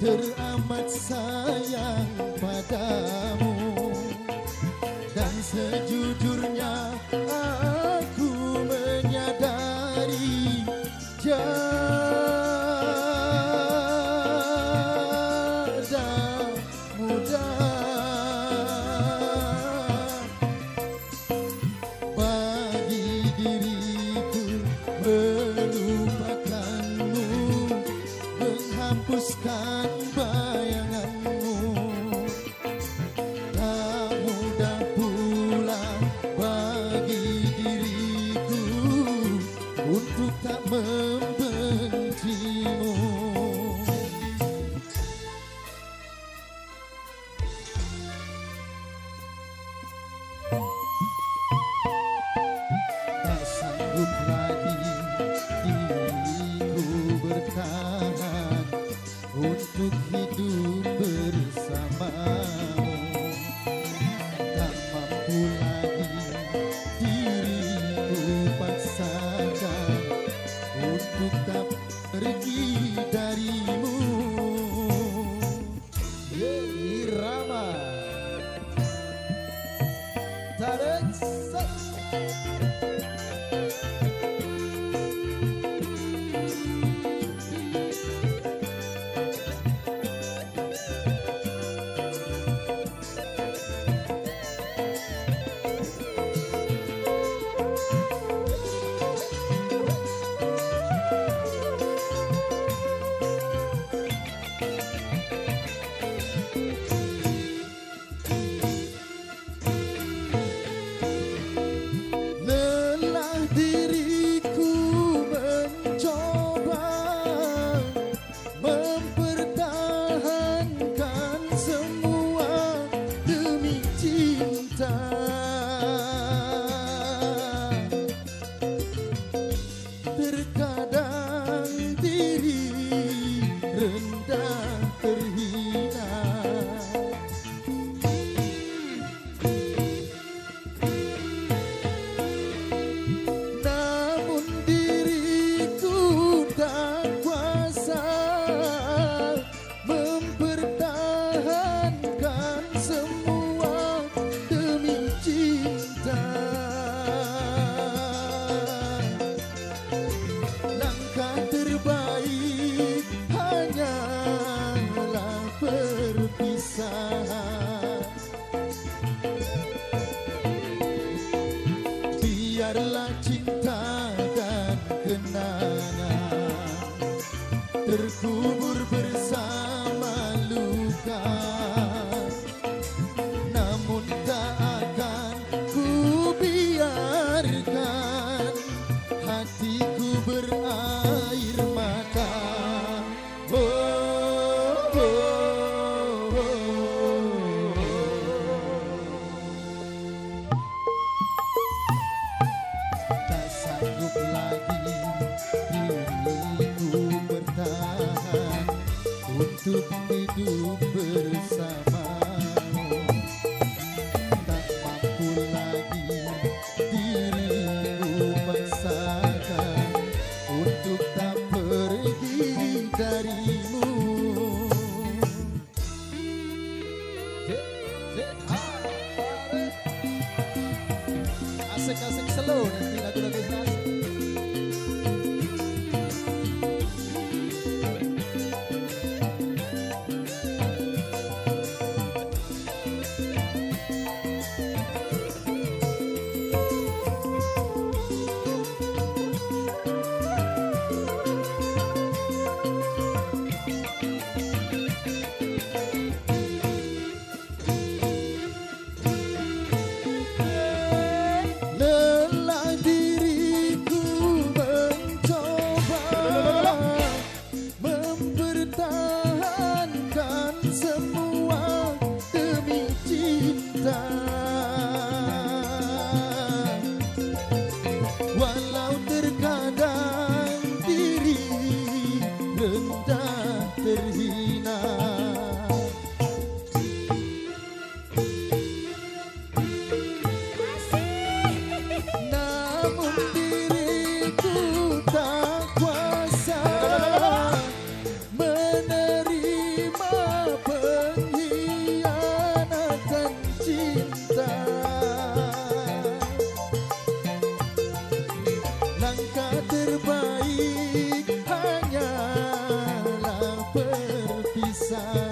teramat sayang padamu, dan sejujurnya aku menyadari tiada mudah bagi diriku melupakanmu, menghapuskan bayanganmu. Tak mudah pula bagi diriku untuk tak membencimu. Tak sanggup lagi diriku bertahan untuk hidup bersamamu. Tak mampu lagi diriku paksakan untuk tak pergi darimu. Irama tarik terkadang diri rendah terhina, namun diriku tak kuasa mempertahankan semua demi cinta. Langkah terbaik hanyalah perpisahan. Biarlah cinta dan kenangan terkubur bersama luka, namun tak akan ku biarkan hatiku berair mata. Oh, oh, oh, tak sanggup lagi diriku bertahan untuk hidup bersamamu. Tak mampu lagi diriku paksakan untuk tak pergi darimu. Asik-asik slow nanti lagu-lagu khas. Lelah diriku mencoba mempertahankan semua demi cinta, walau terkadang diri rendah terhina. Namun diriku tak kuasa menerima rasa